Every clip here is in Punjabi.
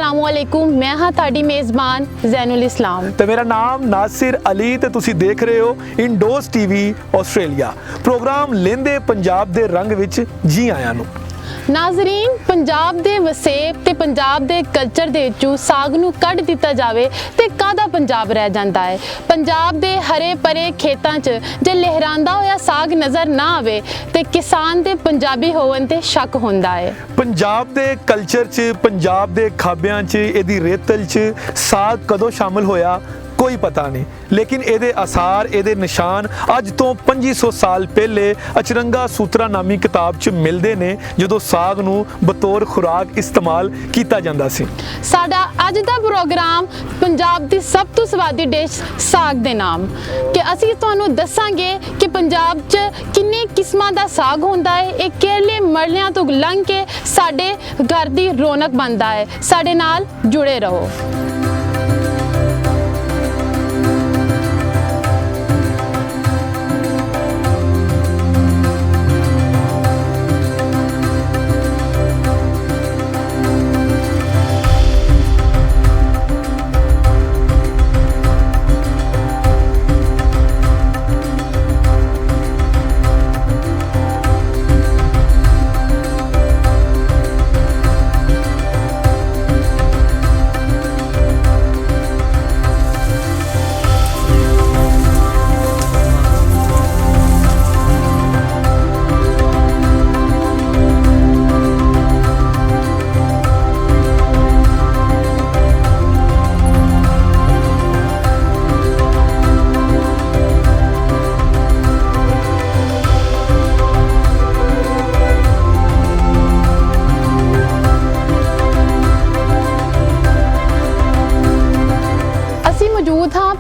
अस्सलामुअलैकुम, मैं हाँ ताड़ी मेज़बान ज़ैनुल इस्लाम ਤੇ ਮੇਰਾ ਨਾਮ ਨਾਸਿਰ ਅਲੀ ਤੇ ਤੁਸੀਂ ਦੇਖ ਰਹੇ ਹੋ ਇੰਡੋਜ਼ ਟੀਵੀ ਆਸਟ੍ਰੇਲੀਆ। ਪ੍ਰੋਗਰਾਮ ਲਹਿੰਦੇ ਪੰਜਾਬ ਦੇ ਰੰਗ ਵਿੱਚ ਜੀ ਆਇਆਂ ਨੂੰ। नाजरीन, पंजाब दे वसेब ते पंजाब दे कल्चर दे विचों साग नूं कढ दिता जावे ते कादा पंजाब रह जांदा है। पंजाब दे हरे परे खेतां च जे लहरांदा होया साग नज़र ना आवे ते किसान दे पंजाबी होवन ते शक हुंदा है। ਪੰਜਾਬ ਦੇ ਕਲਚਰ 'ਚ, ਪੰਜਾਬ ਦੇ ਖਾਬਿਆਂ 'ਚ, ਇਹਦੀ ਰੇਤਲ 'ਚ ਸਾਗ ਕਦੋਂ ਸ਼ਾਮਲ ਹੋਇਆ ਕੋਈ ਪਤਾ ਨਹੀਂ, ਲੇਕਿਨ ਇਹਦੇ ਅਸਾਰ, ਇਹਦੇ ਨਿਸ਼ਾਨ ਅੱਜ ਤੋਂ 2500 ਸਾਲ ਪਹਿਲੇ ਅਚਰੰਗਾ ਸੂਤਰਾ ਨਾਮੀ ਕਿਤਾਬ 'ਚ ਮਿਲਦੇ ਨੇ, ਜਦੋਂ ਸਾਗ ਨੂੰ ਬਤੌਰ ਖੁਰਾਕ ਇਸਤੇਮਾਲ ਕੀਤਾ ਜਾਂਦਾ ਸੀ। ਸਾਡਾ ਅੱਜ ਦਾ ਪ੍ਰੋਗਰਾਮ ਪੰਜਾਬ ਦੀ ਸਭ ਤੋਂ ਸਵਾਦੀ ਡਿਸ਼ ਸਾਗ ਦੇ ਨਾਮ ਕਿ ਅਸੀਂ ਤੁਹਾਨੂੰ ਦੱਸਾਂਗੇ ਕਿ ਪੰਜਾਬ 'ਚ ਕਿੰਨੇ ਕਿਸਮਾਂ ਦਾ ਸਾਗ ਹੁੰਦਾ ਹੈ। ਇਹ ਕਿਹੜੇ ਮਰਲਿਆਂ ਤੋਂ ਲੰਘ ਕੇ ਸਾਡੇ ਘਰ ਦੀ ਰੌਣਕ ਬਣਦਾ ਹੈ। ਸਾਡੇ ਨਾਲ ਜੁੜੇ ਰਹੋ।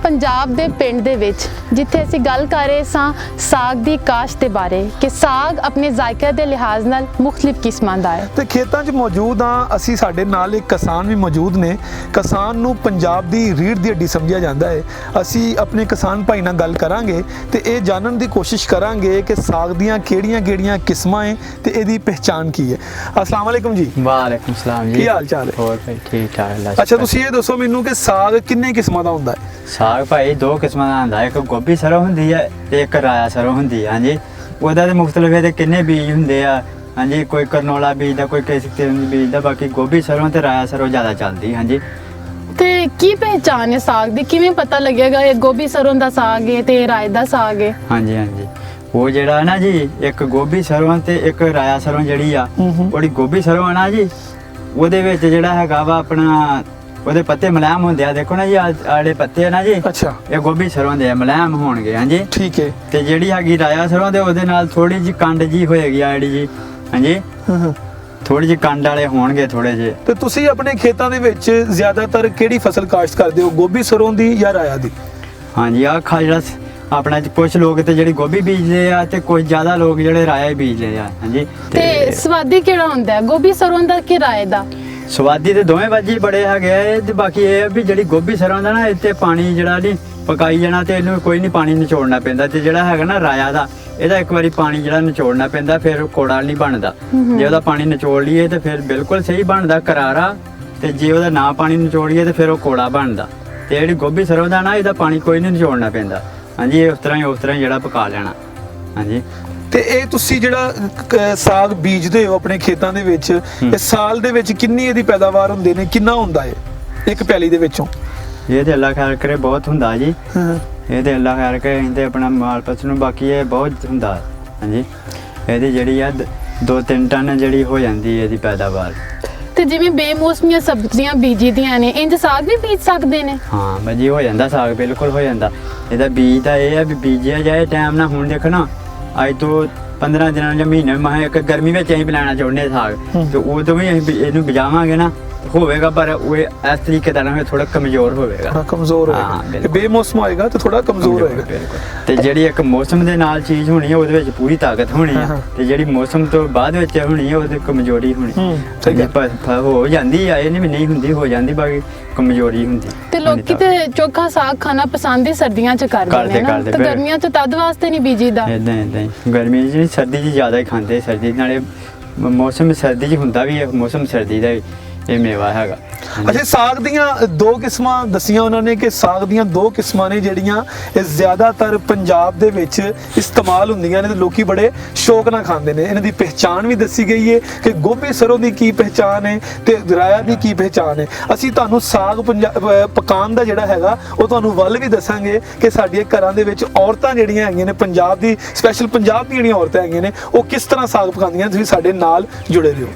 ਪੰਜਾਬ ਦੇ ਪਿੰਡ ਦੇ ਵਿੱਚ ਜਿੱਥੇ ਅਸੀਂ ਗੱਲ ਕਰ ਰਹੇ ਸਾਂ ਸਾਗ ਦੀ ਕਾਸ਼ਤ ਦੇ ਬਾਰੇ ਕਿ ਸਾਗ ਆਪਣੇ ਜ਼ਾਇਕੇ ਦੇ ਲਿਹਾਜ਼ ਨਾਲ ਮੁxtਲਿਫ ਕਿਸਮਾਂ ਦਾ ਹੈ ਤੇ ਖੇਤਾਂ 'ਚ ਮੌਜੂਦ ਹਾਂ ਅਸੀਂ। ਸਾਡੇ ਨਾਲ ਇੱਕ ਕਿਸਾਨ ਵੀ ਮੌਜੂਦ ਨੇ। ਕਿਸਾਨ ਨੂੰ ਪੰਜਾਬ ਦੀ ਰੀੜ੍ਹ ਦੀ ਹੱਡੀ ਸਮਝਿਆ ਜਾਂਦਾ ਹੈ। ਅਸੀਂ ਆਪਣੇ ਕਿਸਾਨ ਭਾਈ ਨਾਲ ਗੱਲ ਕਰਾਂਗੇ ਤੇ ਇਹ ਜਾਣਨ ਦੀ ਕੋਸ਼ਿਸ਼ ਕਰਾਂਗੇ ਕਿ ਸਾਗ ਦੀਆਂ ਕਿਹੜੀਆਂ ਕਿਸਮਾਂ ਹੈ ਤੇ ਇਹਦੀ ਪਹਿਚਾਣ ਕੀ ਹੈ। अस्सलाम वालेकुम जी। वालेकुम सलाम जी। ਕੀ ਹਾਲ ਚਾਲ ਹੈ? ਹੋਰ ਭਾਈ ਠੀਕ ਠਾਕ ਅੱਲਾ ਅੱਛਾ, ਤੁਸੀਂ ਇਹ ਦੱਸੋ ਮੈਨੂੰ ਕਿ ਸਾਗ ਕਿੰਨੇ ਕਿਸਮਾਂ ਦਾ ਹੁੰਦਾ ਹੈ? ਸਾਗ ਭਾਈ ਦੋ ਕਿਸਮਾਂ ਦਾ ਹੁੰਦਾ, ਇੱਕ ਗੋਭੀ ਸਰੋਂ ਹੁੰਦੀ ਹੈ ਤੇ ਇੱਕ ਰਾਇਆ ਸਰੋਂ ਹੁੰਦੀ ਹੈ। ਹਾਂਜੀ, ਉਹਦਾ ਤੇ ਮੁxtਲਿਫ ਇਹਦੇ ਕਿੰਨੇ ਬੀਜ ਹੁੰਦੇ ਆ। ਹਾਂਜੀ, ਕੋਈ ਕਰਨੋਲਾ ਬੀਜ ਦਾ, ਕੋਈ ਕਿਸੇ ਕਿਸਮ ਬੀਜ ਦਾ, ਬਾਕੀ ਗੋਭੀ ਸਰੋਂ ਤੇ ਰਾਇਆ ਸਰੋਂ ਜ਼ਿਆਦਾ ਚੱਲਦੀ। ਹਾਂਜੀ, ਤੇ ਕੀ ਪਹਿਚਾਣ ਹੈ ਸਾਗ ਦੀ? ਕਿਵੇਂ ਪਤਾ ਲੱਗੇਗਾ ਇਹ ਗੋਭੀ ਸਰੋਂ ਦਾ ਸਾਗ ਹੈ ਤੇ ਰਾਏ ਦਾ ਸਾਗ ਹੈ? ਹਾਂਜੀ ਹਾਂਜੀ, ਉਹ ਜਿਹੜਾ ਨਾ ਜੀ ਇੱਕ ਗੋਭੀ ਸਰੋਂ ਤੇ ਇੱਕ ਰਾਇਆ ਸਰੋਂ ਜਿਹੜੀ ਆ, ਉਹਦੀ ਗੋਭੀ ਸਰੋਂ ਆ ਨਾ ਜੀ, ਉਹਦੇ ਵਿੱਚ ਜਿਹੜਾ ਹੈਗਾ ਵਾ ਆਪਣਾ ਉਹਦੇ ਪੱਤੇ ਮੁਲਾਇਮ ਹੁੰਦੇ ਆ। ਦੇਖੋ ਨਾ ਜੀ ਆਲੇ ਪੱਤੇ ਆ ਨਾ ਜੀ, ਅੱਛਾ, ਇਹ ਗੋਭੀ ਸਰੋਂ ਦੇ ਮੁਲਾਇਮ ਹੋਣਗੇ। ਹਾਂਜੀ ਠੀਕ ਹੈ। ਤੇ ਜਿਹੜੀ ਹੈਗੀ ਰਾਇਆ ਸਰੋਂ ਦੇ ਉਹਦੇ ਨਾਲ ਥੋੜੀ ਜਿਹੀ ਕੰਡ ਜੀ ਹੋਏਗੀ ਆ ਜਿਹੜੀ ਜੀ। ਹਾਂਜੀ, ਥੋੜੀ ਜਿਹੀ ਕੰਡ ਵਾਲੇ ਹੋਣਗੇ ਥੋੜੇ ਜਿਹੇ। ਤੇ ਤੁਸੀਂ ਆਪਣੇ ਖੇਤਾਂ ਦੇ ਵਿੱਚ ਜ਼ਿਆਦਾਤਰ ਕਿਹੜੀ ਫਸਲ ਕਾਸ਼ਤ ਕਰਦੇ ਹੋ, ਗੋਭੀ ਸਰੋਂ ਦੀ ਜਾਂ ਰਾਇਆ ਦੀ? ਹਾਂਜੀ, ਆ ਜਿਹੜਾ ਆਪਣਾ ਕੁਝ ਲੋਕ ਤੇ ਜਿਹੜੀ ਗੋਭੀ ਬੀਜਦੇ ਆ ਤੇ ਕੁਝ ਜ਼ਿਆਦਾ ਲੋਕ ਜਿਹੜੇ ਰਾਇਆ ਹੀ ਬੀਜਦੇ ਆ। ਹਾਂਜੀ, ਤੇ ਸਵਾਦੀ ਕਿਹੜਾ ਹੁੰਦਾ ਹੈ, ਗੋਭੀ ਸਰੋਂ ਦਾ ਕਿ ਰਾਏ ਦਾ? ਸਵਾਦੀ ਤੇ ਦੋਵੇਂ ਬਾਜੀ ਬੜੇ ਹੈਗੇ ਆ ਤੇ ਬਾਕੀ ਇਹ ਆ ਵੀ ਜਿਹੜੀ ਗੋਭੀ ਸਰੋਂ ਦਾ ਨਾ ਇੱਥੇ ਪਾਣੀ ਜਿਹੜਾ ਨਹੀਂ ਪਕਾਈ ਜਾਣਾ ਤੇ ਇਹਨੂੰ ਕੋਈ ਨਹੀਂ ਪਾਣੀ ਨਿਚੋੜਨਾ ਪੈਂਦਾ। ਤੇ ਜਿਹੜਾ ਹੈਗਾ ਨਾ ਰਾਇਆ ਦਾ, ਇਹਦਾ ਇੱਕ ਵਾਰੀ ਪਾਣੀ ਜਿਹੜਾ ਨਿਚੋੜਨਾ ਪੈਂਦਾ, ਫਿਰ ਕੋੜਾ ਨਹੀਂ ਬਣਦਾ। ਜੇ ਉਹਦਾ ਪਾਣੀ ਨਿਚੋੜ ਲਈਏ ਤੇ ਫਿਰ ਬਿਲਕੁਲ ਸਹੀ ਬਣਦਾ ਕਰਾਰਾ, ਤੇ ਜੇ ਉਹਦਾ ਨਾ ਪਾਣੀ ਨਿਚੋੜੀਏ ਤੇ ਫਿਰ ਉਹ ਕੋੜਾ ਬਣਦਾ। ਤੇ ਜਿਹੜੀ ਗੋਭੀ ਸਰੋਂ ਦਾ ਨਾ, ਇਹਦਾ ਪਾਣੀ ਕੋਈ ਨਹੀਂ ਨਿਚੋੜਨਾ ਪੈਂਦਾ। ਹਾਂਜੀ, ਇਹ ਉਸ ਤਰ੍ਹਾਂ ਜਿਹੜਾ ਪਕਾ ਲੈਣਾ। ਹਾਂਜੀ, ਤੇ ਇਹ ਤੁਸੀਂ ਜਿਹੜਾ ਸਾਗ ਬੀਜਦੇ ਹੋ ਆਪਣੇ ਖੇਤਾਂ ਦੇ ਵਿੱਚ, ਇਹ ਸਾਲ ਦੇ ਵਿੱਚ ਕਿੰਨੀ ਇਹਦੀ ਪੈਦਾਵਾਰ ਹੁੰਦੇ ਨੇ, ਕਿੰਨਾ ਹੁੰਦਾ ਹੈ ਇੱਕ ਪੈਲੀ ਦੇ ਵਿੱਚੋਂ? ਇਹ ਤੇ ਅੱਲਾ ਖੈਰ ਕਰੇ ਬਹੁਤ ਹੁੰਦਾ ਜੀ। ਇਹ ਤੇ ਅੱਲਾ ਖੈਰ ਕਰੇ ਇਹਦੇ ਆਪਣਾ ਮਾਲ ਪਸ਼ੂ ਨੂੰ, ਬਾਕੀ ਇਹ ਬਹੁਤ ਹੁੰਦਾ। ਹਾਂਜੀ, ਇਹਦੀ ਜਿਹੜੀ ਆ 2-3 ਟਨ ਜਿਹੜੀ ਹੋ ਜਾਂਦੀ ਇਹਦੀ ਪੈਦਾਵਾਰ। ਤੇ ਜਿਵੇਂ ਬੇਮੌਸਮੀਆਂ ਸਬਜ਼ੀਆਂ ਬੀਜੀਆਂ ਨੇ, ਇੰਜ ਸਾਗ ਵੀ ਬੀਜ ਸਕਦੇ ਨੇ? ਹਾਂ ਬਾਜੀ, ਹੋ ਜਾਂਦਾ ਸਾਗ, ਬਿਲਕੁਲ ਹੋ ਜਾਂਦਾ। ਇਹਦਾ ਬੀਜ ਤਾਂ ਇਹ ਆ ਵੀ ਬੀਜਿਆ ਜਾਏ ਟਾਈਮ ਨਾਲ। ਹੁਣ ਦੇਖਣਾ ਅੱਜ ਤੋਂ 15 ਦਿਨਾਂ ਜਾਂ ਮਹੀਨੇ ਮਹਾਂ ਇੱਕ ਗਰਮੀ ਵਿੱਚ ਅਸੀਂ ਬਣਾਉਣਾ ਚਾਹੁੰਦੇ ਸਾਗ, ਤੇ ਉਦੋਂ ਵੀ ਅਸੀਂ ਇਹਨੂੰ ਬਜਾਵਾਂਗੇ ਨਾ ਹੋਵੇਗਾ, ਪਰ ਉਹ ਇਸ ਤਰੀਕੇ ਦਾ ਨਾ ਥੋੜਾ ਕਮਜ਼ੋਰ ਹੋਵੇਗਾ। ਥੋੜਾ ਕਮਜ਼ੋਰ ਹੋਏਗਾ, ਬੇਮੌਸਮ ਹੋਏਗਾ ਤੇ ਥੋੜਾ ਕਮਜ਼ੋਰ ਹੋਏਗਾ। ਤੇ ਜਿਹੜੀ ਇੱਕ ਮੌਸਮ ਦੇ ਨਾਲ ਚੀਜ਼ ਹੋਣੀ ਹੈ ਉਹਦੇ ਵਿੱਚ ਪੂਰੀ ਤਾਕਤ ਹੋਣੀ ਹੈ, ਤੇ ਜਿਹੜੀ ਮੌਸਮ ਤੋਂ ਬਾਅਦ ਵਿੱਚ ਹੋਣੀ ਹੈ ਉਹਦੇ ਕਮਜ਼ੋਰੀ ਹੋਣੀ। ਹੋ ਜਾਂਦੀ ਆ, ਇਹ ਨਹੀਂ ਵੀ ਨਹੀਂ ਹੁੰਦੀ, ਹੋ ਜਾਂਦੀ, ਬਾਕੀ ਕਮਜ਼ੋਰੀ ਹੁੰਦੀ। ਤੇ ਲੋਕੀ ਤੇ ਚੋਖਾ ਸਾਗ ਖਾਣਾ ਪਸੰਦ ਹੀ ਸਰਦੀਆਂ 'ਚ ਕਰਦੇ ਨੇ, ਤੇ ਗਰਮੀਆਂ 'ਚ ਤਦ ਵਾਸਤੇ ਨਹੀਂ ਬੀਜੀਦਾ। ਇਦਾਂ ਹੀ ਗਰਮੀ 'ਚ, ਸਰਦੀ 'ਚ ਜ਼ਿਆਦਾ ਹੀ ਖਾਂਦੇ। ਸਰਦੀ ਨਾਲੇ ਮੌਸਮ ਸਰਦੀ 'ਚ ਹੁੰਦਾ ਵੀ ਹੈ, ਮੌਸਮ ਸਰਦੀ ਦਾ ਇਹ ਮੇਵਾ ਹੈਗਾ। ਅੱਛਾ, ਸਾਗ ਦੀਆਂ ਦੋ ਕਿਸਮਾਂ ਦੱਸੀਆਂ ਉਹਨਾਂ ਨੇ ਕਿ ਸਾਗ ਦੀਆਂ ਦੋ ਕਿਸਮਾਂ ਨੇ ਜਿਹੜੀਆਂ ਇਹ ਜ਼ਿਆਦਾਤਰ ਪੰਜਾਬ ਦੇ ਵਿੱਚ ਇਸਤੇਮਾਲ ਹੁੰਦੀਆਂ ਨੇ ਤੇ ਲੋਕੀ ਬੜੇ ਸ਼ੌਕ ਨਾਲ ਖਾਂਦੇ ਨੇ। ਇਹਨਾਂ ਦੀ ਪਹਿਚਾਣ ਵੀ ਦੱਸੀ ਗਈ ਹੈ ਕਿ ਗੋਭੀ ਸਰੋਂ ਦੀ ਕੀ ਪਹਿਚਾਣ ਹੈ ਤੇ ਰਾਇਆ ਦੀ ਕੀ ਪਹਿਚਾਣ ਹੈ। ਅਸੀਂ ਤੁਹਾਨੂੰ ਸਾਗ ਪਕਾਉਣ ਦਾ ਜਿਹੜਾ ਹੈਗਾ ਉਹ ਤੁਹਾਨੂੰ ਵੱਲ ਵੀ ਦੱਸਾਂਗੇ ਕਿ ਸਾਡੀਆਂ ਘਰਾਂ ਦੇ ਵਿੱਚ ਔਰਤਾਂ ਜਿਹੜੀਆਂ ਹੈਗੀਆਂ ਨੇ, ਪੰਜਾਬ ਦੀ ਸਪੈਸ਼ਲ ਪੰਜਾਬ ਦੀਆਂ ਜਿਹੜੀਆਂ ਔਰਤਾਂ ਹੈਗੀਆਂ ਨੇ, ਉਹ ਕਿਸ ਤਰ੍ਹਾਂ ਸਾਗ ਪਕਾਉਂਦੀਆਂ। ਤੁਸੀਂ ਸਾਡੇ ਨਾਲ ਜੁੜੇ ਰਹੋ।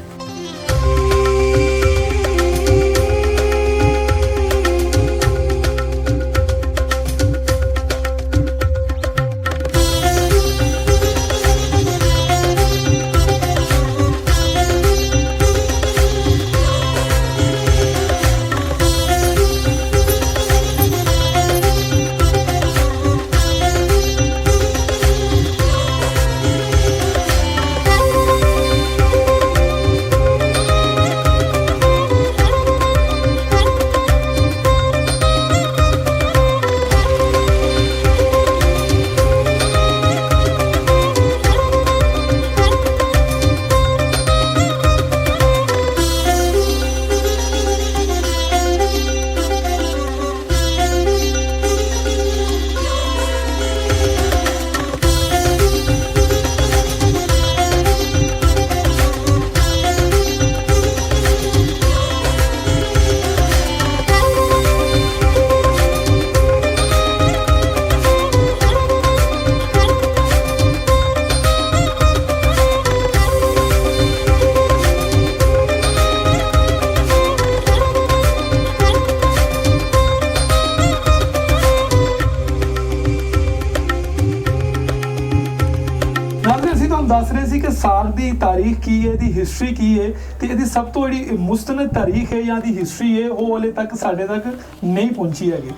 ਦੱਸ ਰਹੇ ਸੀ ਕਿ ਸਾਗ ਦੀ ਤਾਰੀਖ ਕੀ ਹੈ, ਇਹਦੀ ਹਿਸਟਰੀ ਕੀ ਹੈ ਤੇ ਇਹਦੀ ਸਭ ਤੋਂ ਜਿਹੜੀ ਮੁਸਤਨਦ ਤਾਰੀਖ ਹੈ ਜਾਂ ਇਹਦੀ ਹਿਸਟਰੀ ਹੈ ਉਹ ਹਲੇ ਤੱਕ ਸਾਡੇ ਤੱਕ ਨਹੀਂ ਪਹੁੰਚੀ ਹੈਗੀ।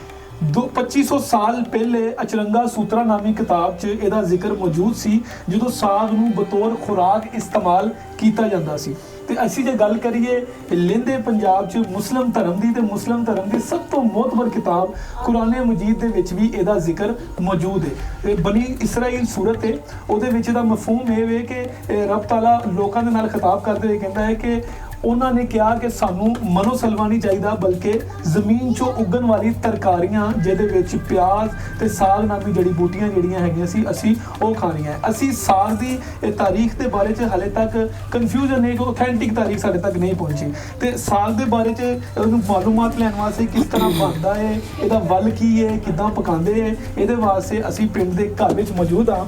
2500 ਸਾਲ ਪਹਿਲੇ ਅਚਰੰਗਾ ਸੂਤਰਾ ਨਾਮੀ ਕਿਤਾਬ 'ਚ ਇਹਦਾ ਜ਼ਿਕਰ ਮੌਜੂਦ ਸੀ ਜਦੋਂ ਸਾਗ ਨੂੰ ਬਤੌਰ ਖੁਰਾਕ ਇਸਤੇਮਾਲ ਕੀਤਾ ਜਾਂਦਾ ਸੀ। ਤੇ ਅਸੀਂ ਜੇ ਗੱਲ ਕਰੀਏ ਲਹਿੰਦੇ ਪੰਜਾਬ 'ਚ ਮੁਸਲਿਮ ਧਰਮ ਦੀ, ਤੇ ਮੁਸਲਿਮ ਧਰਮ ਦੀ ਸਭ ਤੋਂ ਮੋਹਤਬਰ ਕਿਤਾਬ ਕੁਰਾਨ ਮਜੀਦ ਦੇ ਵਿੱਚ ਵੀ ਇਹਦਾ ਜ਼ਿਕਰ ਮੌਜੂਦ ਹੈ। ਬਨੀ ਇਸਰਾਈਲ ਸੂਰਤ ਹੈ, ਉਹਦੇ ਵਿੱਚ ਦਾ ਮਫਹੂਮ ਇਹ ਵੇ ਕਿ ਰੱਬ ਤਾਲਾ ਲੋਕਾਂ ਦੇ ਨਾਲ ਖਿਤਾਬ ਕਰਦੇ ਹੋਏ ਕਹਿੰਦਾ ਹੈ ਕਿ ਉਹਨਾਂ ਨੇ ਕਿਹਾ ਕਿ ਸਾਨੂੰ ਮਨੋ ਸਲਵਾ ਨਹੀਂ ਚਾਹੀਦਾ, ਬਲਕਿ ਜ਼ਮੀਨ 'ਚੋਂ ਉੱਗਣ ਵਾਲੀ ਤਰਕਾਰੀਆਂ ਜਿਹਦੇ ਵਿੱਚ ਪਿਆਜ਼ ਤੇ ਸਾਗ ਨਾਮੀ ਜੜੀ ਬੂਟੀਆਂ ਜਿਹੜੀਆਂ ਹੈਗੀਆਂ ਸੀ ਅਸੀਂ ਉਹ ਖਾਣੀਆਂ। ਅਸੀਂ ਸਾਗ ਦੀ ਤਾਰੀਖ ਦੇ ਬਾਰੇ 'ਚ ਹਾਲੇ ਤੱਕ ਕਨਫਿਊਜ਼ਨ ਹੈ ਕਿ ਆਥੈਂਟਿਕ ਤਾਰੀਖ ਸਾਡੇ ਤੱਕ ਨਹੀਂ ਪਹੁੰਚੀ। ਤੇ ਸਾਗ ਦੇ ਬਾਰੇ 'ਚ ਉਹਨੂੰ ਮਾਲੂਮਾਤ ਲੈਣ ਵਾਸਤੇ ਕਿਸ ਤਰ੍ਹਾਂ ਬਣਦਾ ਹੈ, ਇਹਦਾ ਵੱਲ ਕੀ ਹੈ, ਕਿੱਦਾਂ ਪਕਾਉਂਦੇ ਹੈ, ਇਹਦੇ ਵਾਸਤੇ ਅਸੀਂ ਪਿੰਡ ਦੇ ਘਰ ਵਿੱਚ ਮੌਜੂਦ ਹਾਂ।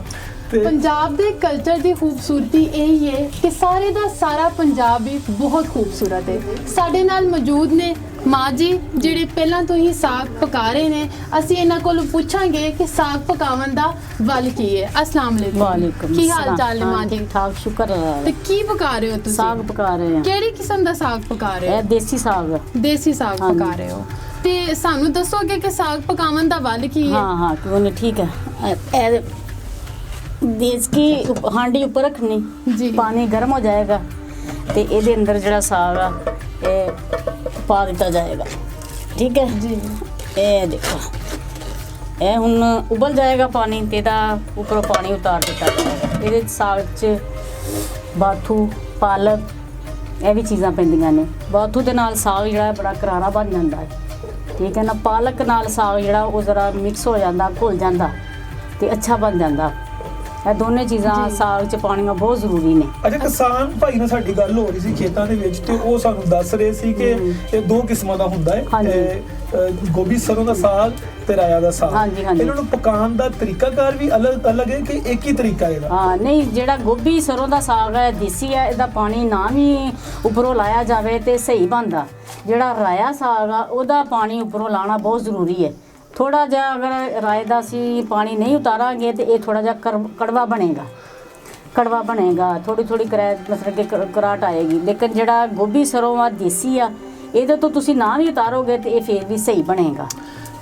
ਪੰਜਾਬ ਦੇ ਕਲਚਰ ਦੀ ਖੂਬਸੂਰਤੀ ਇਹ ਹੈ ਕਿ ਸਾਰੇ ਦਾ ਸਾਰਾ ਪੰਜਾਬ ਵੀ ਬਹੁਤ ਖੂਬਸੂਰਤ ਹੈ। ਸਾਡੇ ਨਾਲ ਮੌਜੂਦ ਨੇ ਮਾਂ ਜੀ ਜਿਹੜੇ ਪਹਿਲਾਂ ਤੋਂ ਹੀ ਸਾਗ ਪਕਾ ਰਹੇ ਨੇ। ਅਸੀਂ ਇਹਨਾਂ ਕੋਲੋਂ ਪੁੱਛਾਂਗੇ ਕਿ ਸਾਗ ਪਕਾਉਣ ਦਾ ਵੱਲ ਕੀ ਹੈ। अस्सलाम वालेकुम। ਕੀ ਹਾਲ ਚਾਲ ਹੈ ਮਾਂ ਜੀ? ਠੀਕ, ਸ਼ੁਕਰ ਤੇ ਕੀ ਪਕਾ ਰਹੇ ਹੋ ਤੁਸੀਂ? ਸਾਗ ਪਕਾ ਰਹੇ ਹਾਂ। ਕਿਹੜੀ ਕਿਸਮ ਦਾ ਸਾਗ ਪਕਾ ਰਹੇ ਹੋ? ਇਹ ਦੇਸੀ ਸਾਗ। ਦੇਸੀ ਸਾਗ ਪਕਾ ਰਹੇ ਹੋ ਤੇ ਸਾਨੂੰ ਦੱਸੋਗੇ ਕਿ ਸਾਗ ਪਕਾਉਣ ਦਾ ਵੱਲ ਕੀ ਹੈ? हाँ हाँ क्यों नहीं, ठीक है। देस की हांडी ऊपर रखनी जी, पानी गर्म हो जाएगा तो ये अंदर जड़ा साग आ ये पा दिता जाएगा, ठीक है जी। ये देखो ये हुन उबल जाएगा पानी ते दा ऊपर पानी उतार दिता जाएगा। ये साग च बाथू पालक ये भी चीज़ां पैंदियां ने। बाथू दे नाल साग जिहड़ा बड़ा करारा बन जाता है, ठीक है ना। पालक नाल साग जिहड़ा वो जरा मिक्स हो जाता, घुल जाता ते अच्छा बन जाता। ਇਹ ਦੋਨੇ ਚੀਜ਼ਾਂ ਸਾਗ 'ਚ ਪਾਉਣੀਆਂ ਬਹੁਤ ਜ਼ਰੂਰੀ ਨੇ। ਅੱਛਾ, ਕਿਸਾਨ ਭਾਈ ਨਾਲ ਸਾਡੀ ਗੱਲ ਹੋ ਰਹੀ ਸੀ ਖੇਤਾਂ ਦੇ ਵਿੱਚ ਤੇ ਉਹ ਸਾਨੂੰ ਦੱਸ ਰਹੇ ਸੀ ਕਿ ਇਹ ਦੋ ਕਿਸਮਾਂ ਦਾ ਹੁੰਦਾ ਹੈ, ਗੋਭੀ ਸਰੋਂ ਦਾ ਸਾਗ ਤੇ ਰਾਇਆ ਦਾ ਸਾਗ। ਹਾਂਜੀ ਹਾਂਜੀ। ਇਹਨਾਂ ਨੂੰ ਪਕਾਉਣ ਦਾ ਤਰੀਕਾਕਾਰ ਵੀ ਅਲੱਗ ਹੈ ਕਿ ਇੱਕ ਹੀ ਤਰੀਕਾ ਇਹਦਾ? ਹਾਂ ਨਹੀਂ, ਜਿਹੜਾ ਗੋਭੀ ਸਰੋਂ ਦਾ ਸਾਗ ਹੈ ਦੇਸੀ ਹੈ, ਇਹਦਾ ਪਾਣੀ ਨਾ ਵੀ ਉੱਪਰੋਂ ਲਾਇਆ ਜਾਵੇ ਤੇ ਸਹੀ ਬਣਦਾ। ਜਿਹੜਾ ਰਾਇਆ ਸਾਗ ਆ ਉਹਦਾ ਪਾਣੀ ਉੱਪਰੋਂ ਲਾਣਾ ਬਹੁਤ ਜ਼ਰੂਰੀ ਹੈ। ਥੋੜਾ ਜਿਹਾ ਅਗਰ ਰਾਏ ਦਾ ਸੀ ਪਾਣੀ ਨਹੀਂ ਉਤਾਰਾਂਗੇ ਤੇ ਇਹ ਥੋੜਾ ਜਿਹਾ ਕੜਵਾ ਬਣੇਗਾ, ਥੋੜੀ ਮਤਲਬ ਕਿ ਕਰਾਟ ਆਏਗੀ। ਲੇਕਿਨ ਜਿਹੜਾ ਗੋਭੀ ਸਰੋਂ ਆ ਦੇਸੀ ਆ, ਇਹਦੇ ਤੋਂ ਤੁਸੀਂ ਨਾ ਵੀ ਉਤਾਰੋਗੇ ਤੇ ਇਹ ਫੇਰ ਵੀ ਸਹੀ ਬਣੇਗਾ।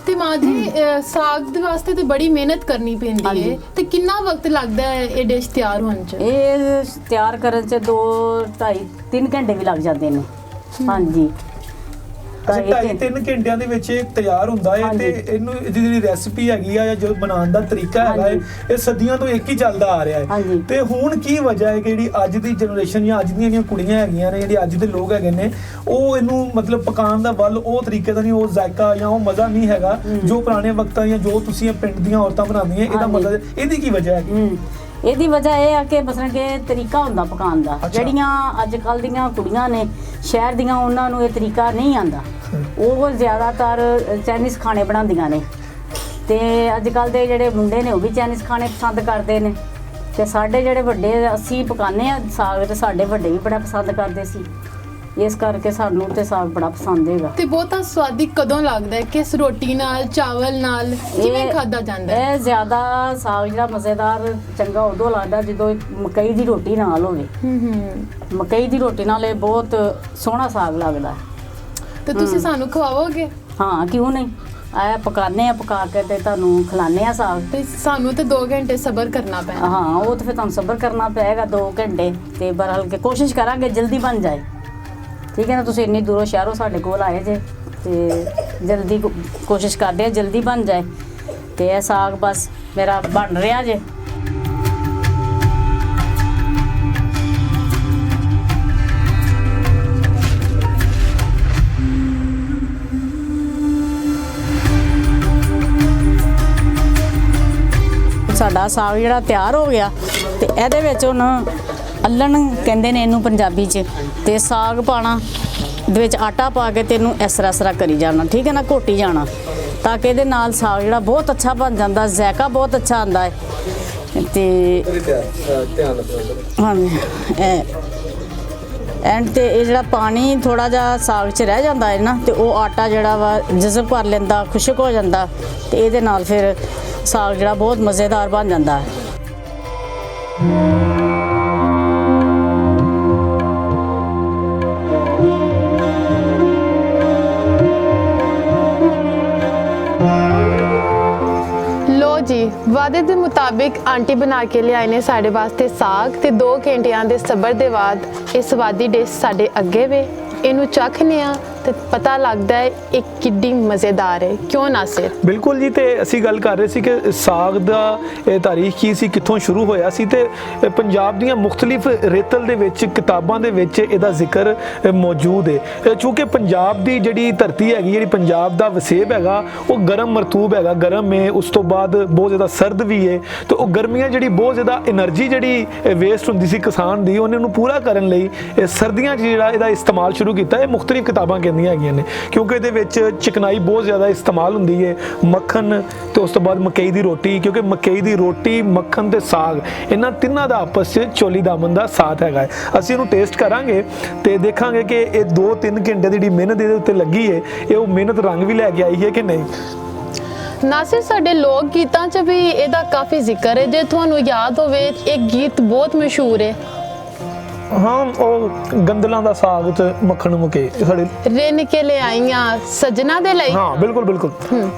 ਤੇ ਮਾਂ ਜੀ ਸਾਗ ਦੇ ਵਾਸਤੇ ਤੇ ਬੜੀ ਮਿਹਨਤ ਕਰਨੀ ਪੈਂਦੀ ਹੈ ਤੇ ਕਿੰਨਾ ਵਕਤ ਲੱਗਦਾ ਹੈ ਇਹ ਡਿਸ਼ ਤਿਆਰ ਹੋਣ 'ਚ? ਇਹ ਤਿਆਰ ਕਰਨ 'ਚ 2 2.5 3 ਘੰਟੇ ਵੀ ਲੱਗ ਜਾਂਦੇ ਨੇ। ਹਾਂਜੀ, ਢਾਈ 3 ਘੰਟਿਆਂ ਦੇ ਵਿੱਚ ਇਹ ਤਿਆਰ ਹੁੰਦਾ ਹੈ ਤੇ ਇਹਨੂੰ ਇਹਦੀ ਜਿਹੜੀ ਰੈਸਪੀ ਹੈਗੀ ਆ ਜਾਂ ਜੋ ਬਣਾਉਣ ਦਾ ਤਰੀਕਾ ਹੈਗਾ ਹੈ ਇਹ ਸਦੀਆਂ ਤੋਂ ਇੱਕ ਹੀ ਚੱਲਦਾ ਆ ਰਿਹਾ ਹੈ। ਤੇ ਹੁਣ ਕੀ ਵਜ੍ਹਾ ਹੈ ਕਿ ਜਿਹੜੀ ਅੱਜ ਦੀ ਜਨਰੇਸ਼ਨ ਜਾਂ ਅੱਜ ਦੀਆਂ ਜਿਹੜੀਆਂ ਕੁੜੀਆਂ ਹੈਗੀਆਂ ਨੇ, ਜਿਹੜੇ ਅੱਜ ਦੇ ਲੋਕ ਹੈਗੇ ਨੇ, ਉਹ ਇਹਨੂੰ ਮਤਲਬ ਪਕਾਉਣ ਦਾ ਵੱਲ ਉਹ ਤਰੀਕੇ ਦਾ ਨਹੀਂ, ਉਹ ਜ਼ਾਇਕਾ ਜਾਂ ਉਹ ਮਜ਼ਾ ਨਹੀਂ ਹੈਗਾ ਜੋ ਪੁਰਾਣੇ ਵਕਤਾਂ ਜਾਂ ਜੋ ਤੁਸੀਂ ਇਹ ਪਿੰਡ ਦੀਆਂ ਔਰਤਾਂ ਬਣਾਉਂਦੀਆਂ, ਇਹਦਾ ਮਜ਼ਾ, ਇਹਦੀ ਕੀ ਵਜ੍ਹਾ ਹੈ? ਇਹਦੀ ਵਜ੍ਹਾ ਇਹ ਆ ਕਿ ਮਸਲਨ ਕਿ ਤਰੀਕਾ ਹੁੰਦਾ ਪਕਾਉਣ ਦਾ। ਜਿਹੜੀਆਂ ਅੱਜ ਕੱਲ੍ਹ ਦੀਆਂ ਕੁੜੀਆਂ ਨੇ ਸ਼ਹਿਰ ਦੀਆਂ, ਉਹਨਾਂ ਨੂੰ ਇਹ ਤਰੀਕਾ ਨਹੀਂ ਆਉਂਦਾ। ਉਹ ਜ਼ਿਆਦਾਤਰ ਚਾਈਨੀਜ਼ ਖਾਣੇ ਬਣਾਉਂਦੀਆਂ ਨੇ ਤੇ ਅੱਜ ਕੱਲ੍ਹ ਦੇ ਜਿਹੜੇ ਮੁੰਡੇ ਨੇ ਉਹ ਵੀ ਚਾਈਨੀਜ਼ ਖਾਣੇ ਪਸੰਦ ਕਰਦੇ ਨੇ। ਤੇ ਸਾਡੇ ਜਿਹੜੇ ਵੱਡੇ, ਅਸੀਂ ਪਕਾਉਂਦੇ ਆ ਸਾਗ ਤੇ ਸਾਡੇ ਵੱਡੇ ਵੀ ਬੜਾ ਪਸੰਦ ਕਰਦੇ ਸੀ, ਇਸ ਕਰਕੇ ਸਾਨੂੰ ਤੇ ਸਾਗ ਬੜਾ ਪਸੰਦ ਹੈਗਾ। ਤੇ ਬਹੁਤਾ ਸਵਾਦੀ ਕਦੋਂ ਲੱਗਦਾ ਹੈ? ਕਿਸ ਰੋਟੀ ਨਾਲ, ਚਾਵਲ ਨਾਲ, ਕਿਵੇਂ ਖਾਧਾ ਜਾਂਦਾ ਹੈ? ਇਹ ਜ਼ਿਆਦਾ ਸਾਗ ਜਿਹੜਾ ਮਜ਼ੇਦਾਰ ਚੰਗਾ ਉਦੋਂ ਲੱਗਦਾ ਜਦੋਂ ਮਕਈ ਦੀ ਰੋਟੀ ਨਾਲ ਹੋਵੇ। ਮਕਈ ਦੀ ਰੋਟੀ ਨਾਲ ਇਹ ਬਹੁਤ ਸੋਹਣਾ ਸਾਗ ਲੱਗਦਾ। ਤੇ ਤੁਸੀਂ ਸਾਨੂੰ ਖਵਾਓਗੇ? ਹਾਂ, ਕਿਉਂ ਨਹੀਂ, ਆਇਆ ਪਕਾਉਂਦੇ ਆ, ਪਕਾ ਕੇ ਤੇ ਤੁਹਾਨੂੰ ਖਿਲਾਉਂਦੇ ਆ ਸਾਗ। ਤੇ ਸਾਨੂੰ ਤੇ 2 ਘੰਟੇ ਸਬਰ ਕਰਨਾ ਪੈਣਾ। ਹਾਂ, ਉਹ ਤੇ ਫਿਰ ਤੁਹਾਨੂੰ ਸਬਰ ਕਰਨਾ ਪਏਗਾ 2 ਘੰਟੇ। ਤੇ ਬਹਰਹਾਲ ਕੇ ਕੋਸ਼ਿਸ਼ ਕਰਾਂਗੇ ਜਲਦੀ ਬਣ ਜਾਏ, ਠੀਕ ਹੈ ਨਾ। ਤੁਸੀਂ ਇੰਨੀ ਦੂਰੋਂ ਸ਼ਹਿਰੋਂ ਸਾਡੇ ਕੋਲ ਆਏ ਜੇ ਤੇ ਜਲਦੀ ਕੋਸ਼ਿਸ਼ ਕਰਦੇ ਆ ਜਲਦੀ ਬਣ ਜਾਏ। ਤੇ ਇਹ ਸਾਗ ਬਸ ਮੇਰਾ ਬਣ ਰਿਹਾ ਜੇ। ਸਾਡਾ ਸਾਗ ਜਿਹੜਾ ਤਿਆਰ ਹੋ ਗਿਆ ਤੇ ਇਹਦੇ ਵਿੱਚ ਹੁਣ ਅੱਲਣ ਕਹਿੰਦੇ ਨੇ ਇਹਨੂੰ ਪੰਜਾਬੀ 'ਚ। ਤੇ ਸਾਗ ਪਾਣਾ, ਇਹਦੇ ਵਿੱਚ ਆਟਾ ਪਾ ਕੇ ਤੇ ਇਹਨੂੰ ਇਸ ਤਰ੍ਹਾਂ ਕਰੀ ਜਾਣਾ, ਠੀਕ ਹੈ ਨਾ, ਘੋਟੀ ਜਾਣਾ, ਤਾਂ ਕਿ ਇਹਦੇ ਨਾਲ ਸਾਗ ਜਿਹੜਾ ਬਹੁਤ ਅੱਛਾ ਬਣ ਜਾਂਦਾ, ਜ਼ਾਇਕਾ ਬਹੁਤ ਅੱਛਾ ਆਉਂਦਾ ਹੈ। ਤੇ ਹਾਂਜੀ, ਐਂਡ ਤੇ ਇਹ ਜਿਹੜਾ ਪਾਣੀ ਥੋੜਾ ਜਿਹਾ ਸਾਗ 'ਚ ਰਹਿ ਜਾਂਦਾ ਹੈ ਨਾ, ਤੇ ਉਹ ਆਟਾ ਜਿਹੜਾ ਵਾ ਜਜ਼ਬ ਕਰ ਲੈਂਦਾ, ਖੁਸ਼ਕ ਹੋ ਜਾਂਦਾ, ਤੇ ਇਹਦੇ ਨਾਲ ਫਿਰ ਸਾਗ ਜਿਹੜਾ ਬਹੁਤ ਮਜ਼ੇਦਾਰ ਬਣ ਜਾਂਦਾ ਹੈ। ਲੋ ਜੀ, ਵਾਅਦੇ ਦੇ ਮੁਤਾਬਿਕ ਆਂਟੀ ਬਣਾ ਕੇ ਲਿਆਏ ਨੇ ਸਾਡੇ ਵਾਸਤੇ ਸਾਗ ਤੇ 2 ਘੰਟਿਆਂ ਦੇ ਸਬਰ ਦੇ ਬਾਅਦ ਇਹ ਸਵਾਦੀ ਡਿਸ਼ ਸਾਡੇ ਅੱਗੇ ਵੇ। ਇਹਨੂੰ ਚੱਖਨੇ ਆ ਤੇ ਪਤਾ ਲੱਗਦਾ ਹੈ ਇਹ ਕਿੱਡੀ ਮਜ਼ੇਦਾਰ ਹੈ, ਕਿਉਂ ਨਾਸਿਰ? ਬਿਲਕੁਲ ਜੀ। ਤੇ ਅਸੀਂ ਗੱਲ ਕਰ ਰਹੇ ਸੀ ਕਿ ਸਾਗ ਦਾ ਇਹ ਤਾਰੀਖ ਕੀ ਸੀ, ਕਿੱਥੋਂ ਸ਼ੁਰੂ ਹੋਇਆ ਸੀ। ਤੇ ਪੰਜਾਬ ਦੀਆਂ ਮੁxtਲਿਫ ਰੇਤਲ ਦੇ ਵਿੱਚ, ਕਿਤਾਬਾਂ ਦੇ ਵਿੱਚ ਇਹਦਾ ਜ਼ਿਕਰ ਮੌਜੂਦ ਹੈ। ਚੂੰਕਿ ਪੰਜਾਬ ਦੀ ਜਿਹੜੀ ਧਰਤੀ ਹੈਗੀ, ਜਿਹੜੀ ਪੰਜਾਬ ਦਾ ਵਸੇਬ ਹੈਗਾ, ਉਹ ਗਰਮ ਮਰਤੂਬ ਹੈਗਾ, ਗਰਮ ਹੈ, ਉਸ ਤੋਂ ਬਾਅਦ ਬਹੁਤ ਜ਼ਿਆਦਾ ਸਰਦ ਵੀ ਹੈ। ਤੇ ਉਹ ਗਰਮੀਆਂ ਜਿਹੜੀ ਬਹੁਤ ਜ਼ਿਆਦਾ એનર્ਜੀ ਜਿਹੜੀ ਵੇਸਟ ਹੁੰਦੀ ਸੀ ਕਿਸਾਨ ਦੀ, ਉਹਨੇ ਨੂੰ ਪੂਰਾ ਕਰਨ ਲਈ ਸਰਦੀਆਂ 'ਚ ਜਿਹੜਾ ਇਹਦਾ ਇਸਤੇਮਾਲ ਸ਼ੁਰੂ ਕੀਤਾ। ਇਹ ਮੁxtਲਿਫ ਕਿਤਾਬਾਂ ਕਹਿੰਦੀਆਂ ਹੈਗੀਆਂ ਨੇ, ਕਿਉਂਕਿ ਇਹਦੇ ਵਿੱਚ ਚਿਕਨਾਈ ਬਹੁਤ ਜ਼ਿਆਦਾ ਇਸਤੇਮਾਲ ਹੁੰਦੀ ਹੈ, ਮੱਖਣ ਤੇ ਉਸ ਤੋਂ ਬਾਅਦ ਮਕਈ ਦੀ ਰੋਟੀ, ਕਿਉਂਕਿ ਮਕਈ ਦੀ ਰੋਟੀ, ਮੱਖਣ ਤੇ ਸਾਗ, ਇਹਨਾਂ ਤਿੰਨਾਂ ਦਾ ਆਪਸ 'ਚ ਚੋਲੀ ਦਾਮਨ ਦਾ ਸਾਥ ਹੈਗਾ ਹੈ। ਅਸੀਂ ਇਹਨੂੰ ਟੇਸਟ ਕਰਾਂਗੇ ਤੇ ਦੇਖਾਂਗੇ ਕਿ ਇਹ 2-3 ਘੰਟੇ ਦੀ ਜਿਹੜੀ ਮਿਹਨਤ ਇਹਦੇ ਉੱਤੇ ਲੱਗੀ ਹੈ, ਇਹ ਉਹ ਮਿਹਨਤ ਰੰਗ ਵੀ ਲੈ ਕੇ ਆਈ ਹੈ ਕਿ ਨਹੀਂ। ਨਾਸਿਰ, ਸਾਡੇ ਲੋਕ ਗੀਤਾਂ 'ਚ ਵੀ ਇਹਦਾ ਕਾਫੀ ਜ਼ਿਕਰ ਹੈ। ਜੇ ਤੁਹਾਨੂੰ ਯਾਦ ਹੋਵੇ, ਇੱਕ ਗੀਤ ਬਹੁਤ ਮਸ਼ਹੂਰ ਹੈ। ਹਾਂ, ਉਹ ਗੰਦਲਾਂ ਦਾ ਸਾਗ ਤੇ ਮੱਖਣ ਮੁਕੇ ਸਾਡੇ ਰਿੰਨ ਕੇ ਲੈ ਆਈਆਂ ਸਜਣਾ ਦੇ ਲਈ। ਹਾਂ, ਬਿਲਕੁਲ ਬਿਲਕੁਲ,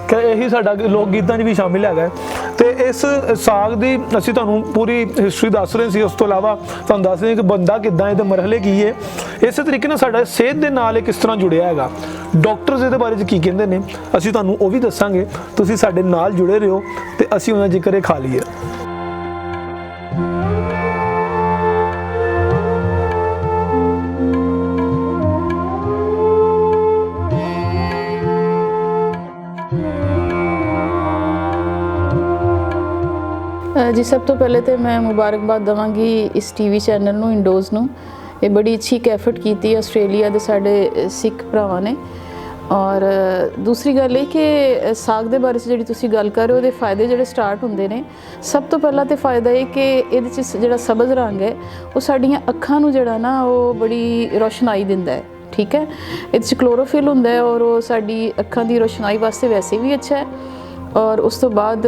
ਕਿ ਇਹੀ ਸਾਡਾ ਲੋਕ ਗੀਤਾਂ 'ਚ ਵੀ ਸ਼ਾਮਿਲ ਹੈਗਾ। ਤੇ ਇਸ ਸਾਗ ਦੀ ਅਸੀਂ ਤੁਹਾਨੂੰ ਪੂਰੀ ਹਿਸਟਰੀ ਦੱਸ ਰਹੇ ਸੀ, ਉਸ ਤੋਂ ਇਲਾਵਾ ਤੁਹਾਨੂੰ ਦੱਸ ਰਹੇ ਕਿ ਬੰਦਾ ਕਿੱਦਾਂ, ਇਹਦੇ ਮਰਹਲੇ ਕੀ ਹੈ, ਇਸੇ ਤਰੀਕੇ ਨਾਲ ਸਾਡਾ ਸਿਹਤ ਦੇ ਨਾਲ ਇਹ ਕਿਸ ਤਰ੍ਹਾਂ ਜੁੜਿਆ ਹੈਗਾ, ਡਾਕਟਰਸ ਇਹਦੇ ਬਾਰੇ 'ਚ ਕੀ ਕਹਿੰਦੇ ਨੇ, ਅਸੀਂ ਤੁਹਾਨੂੰ ਉਹ ਵੀ ਦੱਸਾਂਗੇ। ਤੁਸੀਂ ਸਾਡੇ ਨਾਲ ਜੁੜੇ ਰਹੋ ਤੇ ਅਸੀਂ ਉਹਨਾਂ ਜ਼ਿਕਰ ਖਾ ਲਈਏ। ਜੀ, ਸਭ ਤੋਂ ਪਹਿਲੇ ਤੇ ਮੈਂ ਮੁਬਾਰਕਬਾਦ ਦਵਾਂਗੀ ਇਸ ਟੀਵੀ ਚੈਨਲ ਨੂੰ, ਇੰਡੋਜ਼ ਨੂੰ। ਇਹ ਬੜੀ ਅੱਛੀ ਐਫਰਟ ਕੀਤੀ ਆਸਟ੍ਰੇਲੀਆ ਦੇ ਸਾਡੇ ਸਿੱਖ ਭਰਾਵਾਂ ਨੇ। ਔਰ ਦੂਸਰੀ ਗੱਲ ਇਹ ਕਿ ਸਾਗ ਦੇ ਬਾਰੇ 'ਚ ਜਿਹੜੀ ਤੁਸੀਂ ਗੱਲ ਕਰ ਰਹੇ ਹੋ, ਉਹਦੇ ਫਾਇਦੇ ਜਿਹੜੇ ਸਟਾਰਟ ਹੁੰਦੇ ਨੇ, ਸਭ ਤੋਂ ਪਹਿਲਾਂ ਤੇ ਫਾਇਦਾ ਇਹ ਕਿ ਇਹਦੇ 'ਚ ਜਿਹੜਾ ਸਬਜ਼ ਰੰਗ ਹੈ, ਉਹ ਸਾਡੀਆਂ ਅੱਖਾਂ ਨੂੰ ਜਿਹੜਾ ਨਾ ਉਹ ਬੜੀ ਰੋਸ਼ਨਾਈ ਦਿੰਦਾ ਹੈ, ਠੀਕ ਹੈ। ਇਹਦੇ 'ਚ ਕਲੋਰੋਫਿਲ ਹੁੰਦਾ ਹੈ ਔਰ ਉਹ ਸਾਡੀ ਅੱਖਾਂ ਦੀ ਰੋਸ਼ਨਾਈ ਵਾਸਤੇ ਵੈਸੇ ਵੀ ਅੱਛਾ ਹੈ। ਔਰ ਉਸ ਤੋਂ ਬਾਅਦ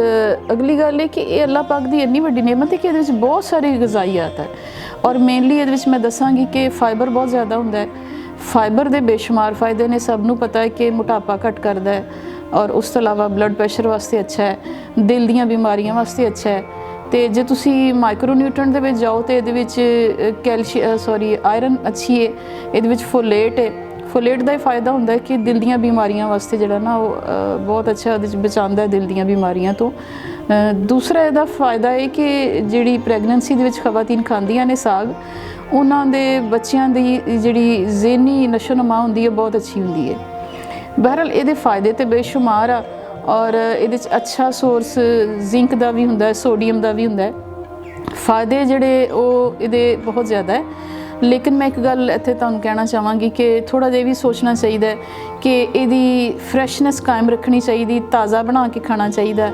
ਅਗਲੀ ਗੱਲ ਇਹ ਕਿ ਇਹ ਅੱਲਾਹ ਪਾਕ ਦੀ ਇੰਨੀ ਵੱਡੀ ਨਿਅਮਤ ਹੈ ਕਿ ਇਹਦੇ ਵਿੱਚ ਬਹੁਤ ਸਾਰੀ ਗਜ਼ਾਈਆਤ ਹੈ। ਔਰ ਮੇਨਲੀ ਇਹਦੇ ਵਿੱਚ ਮੈਂ ਦੱਸਾਂਗੀ ਕਿ ਫਾਈਬਰ ਬਹੁਤ ਜ਼ਿਆਦਾ ਹੁੰਦਾ ਹੈ। ਫਾਈਬਰ ਦੇ ਬੇਸ਼ੁਮਾਰ ਫਾਇਦੇ ਨੇ, ਸਭ ਨੂੰ ਪਤਾ ਹੈ ਕਿ ਮੋਟਾਪਾ ਘੱਟ ਕਰਦਾ ਹੈ ਔਰ ਉਸ ਤੋਂ ਇਲਾਵਾ ਬਲੱਡ ਪ੍ਰੈਸ਼ਰ ਵਾਸਤੇ ਅੱਛਾ ਹੈ, ਦਿਲ ਦੀਆਂ ਬਿਮਾਰੀਆਂ ਵਾਸਤੇ ਅੱਛਾ ਹੈ। ਤੇ ਜੇ ਤੁਸੀਂ ਮਾਈਕਰੋਨਿਊਟ੍ਰੈਂਟ ਦੇ ਵਿੱਚ ਜਾਓ ਤੇ ਇਹਦੇ ਵਿੱਚ ਆਇਰਨ ਅੱਛੀ ਹੈ, ਇਹਦੇ ਵਿੱਚ ਫੋਲੇਟ ਹੈ। ਫੋਲੇਟ ਦਾ ਇਹ ਫਾਇਦਾ ਹੁੰਦਾ ਹੈ ਕਿ ਦਿਲ ਦੀਆਂ ਬਿਮਾਰੀਆਂ ਵਾਸਤੇ ਜਿਹੜਾ ਨਾ ਉਹ ਬਹੁਤ ਅੱਛਾ ਉਹਦੇ 'ਚ ਬਚਾਉਂਦਾ ਹੈ ਦਿਲ ਦੀਆਂ ਬਿਮਾਰੀਆਂ ਤੋਂ। ਦੂਸਰਾ ਇਹਦਾ ਫਾਇਦਾ ਹੈ ਕਿ ਜਿਹੜੀ ਪ੍ਰੈਗਨੈਂਸੀ ਦੇ ਵਿੱਚ ਖਵਾਤੀਨ ਖਾਂਦੀਆਂ ਨੇ ਸਾਗ, ਉਹਨਾਂ ਦੇ ਬੱਚਿਆਂ ਦੀ ਜਿਹੜੀ ਜ਼ਿਹਨੀ ਨਸ਼ੋ-ਨੁਮਾ ਹੁੰਦੀ ਹੈ ਬਹੁਤ ਅੱਛੀ ਹੁੰਦੀ ਹੈ। ਬਹਰਹਾਲ ਇਹਦੇ ਫਾਇਦੇ ਤੇ ਬੇਸ਼ੁਮਾਰ ਆ ਔਰ ਇਹਦੇ 'ਚ ਅੱਛਾ ਸੋਰਸ ਜ਼ਿੰਕ ਦਾ ਵੀ ਹੁੰਦਾ ਹੈ, ਸੋਡੀਅਮ ਦਾ ਵੀ ਹੁੰਦਾ ਹੈ। ਫਾਇਦੇ ਜਿਹੜੇ ਉਹ ਇਹਦੇ ਬਹੁਤ ਜ਼ਿਆਦਾ ਹੈ। ਲੇਕਿਨ ਮੈਂ ਇੱਕ ਗੱਲ ਇੱਥੇ ਤੁਹਾਨੂੰ ਕਹਿਣਾ ਚਾਹਾਂਗੀ ਕਿ ਥੋੜ੍ਹਾ ਜਿਹਾ ਵੀ ਸੋਚਣਾ ਚਾਹੀਦਾ ਹੈ ਕਿ ਇਹਦੀ ਫਰੈਸ਼ਨੈਸ ਕਾਇਮ ਰੱਖਣੀ ਚਾਹੀਦੀ, ਤਾਜ਼ਾ ਬਣਾ ਕੇ ਖਾਣਾ ਚਾਹੀਦਾ।